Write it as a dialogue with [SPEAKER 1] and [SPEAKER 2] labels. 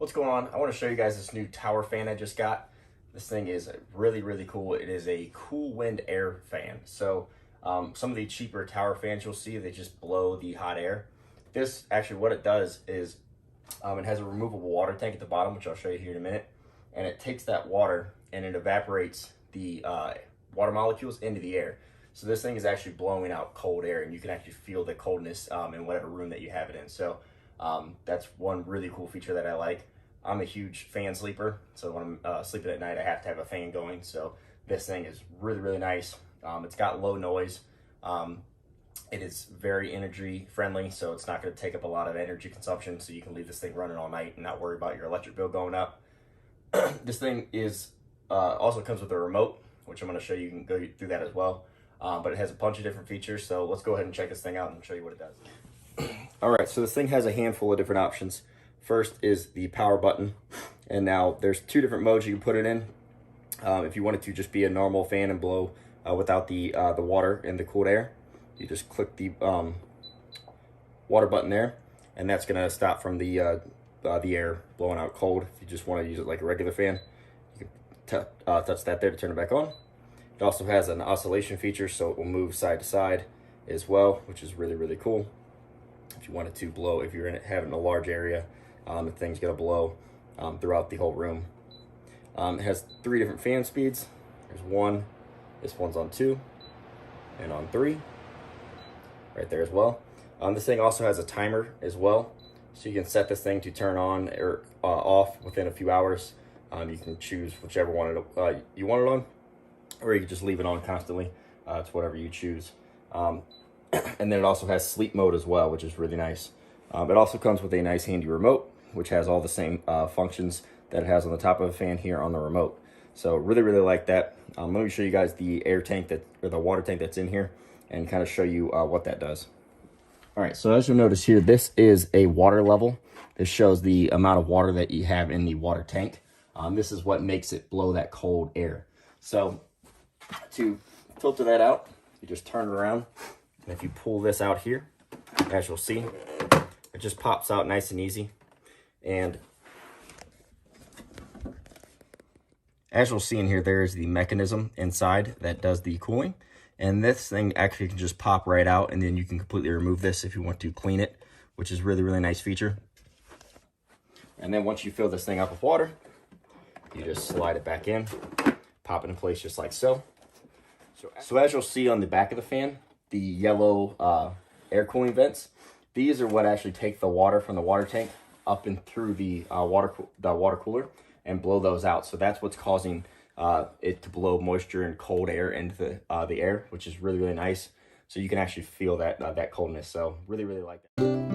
[SPEAKER 1] What's going on? I want to show you guys this new tower fan I just got. This thing is really, really cool. It is a cool wind air fan. So some of the cheaper tower fans you'll see, they just blow the hot air. This actually, what it does is it has a removable water tank at the bottom, which I'll show you here in a minute. And it takes that water and it evaporates the water molecules into the air. So this thing is actually blowing out cold air, and you can actually feel the coldness in whatever room that you have it in. So that's one really cool feature that I like. I'm a huge fan sleeper, so when I'm sleeping at night, I have to have a fan going. So this thing is really, really nice. It's got low noise. It is very energy friendly, so it's not going to take up a lot of energy consumption, so you can leave this thing running all night and not worry about your electric bill going up. This thing is also comes with a remote, which I'm going to show you. You can go through that as well. But it has a bunch of different features, so let's go ahead and check this thing out and show you what it does. All right, so this thing has a handful of different options. First is the power button, and now there's two different modes you can put it in. If you want it to just be a normal fan and blow without the water and the cooled air, you just click the water button there, and that's gonna stop from the air blowing out cold. If you just want to use it like a regular fan, you can touch that there to turn it back on. It also has an oscillation feature, so it will move side to side as well, which is really, really cool. If you want it to blow, if you're having a large area, the thing's gonna blow throughout the whole room. It has 3 different fan speeds. There's 1, this one's on 2, and on 3, right there as well. This thing also has a timer as well, so you can set this thing to turn on or off within a few hours. You can choose whichever one you want it on, or you can just leave it on constantly. It's whatever you choose. And then it also has sleep mode as well, which is really nice. It also comes with a nice handy remote, which has all the same functions that it has on the top of a fan here on the remote. So really, really like that. Let me show you guys the air tank or the water tank that's in here, and kind of show you what that does. All right, so as you'll notice here, this is a water level. This shows the amount of water that you have in the water tank. This is what makes it blow that cold air. So to filter that out, you just turn it around, and if you pull this out here, as you'll see, it just pops out nice and easy. And as you'll see in here, there is the mechanism inside that does the cooling, and this thing actually can just pop right out, and then you can completely remove this if you want to clean it, which is really, really nice feature. And then once you fill this thing up with water, you just slide it back in, pop it in place just like so. So as you'll see on the back of the fan, the yellow air cooling vents, these are what actually take the water from the water tank up and through the water cooler and blow those out. So that's what's causing it to blow moisture and cold air into the air, which is really, really nice. So you can actually feel that that coldness. So really, really like that.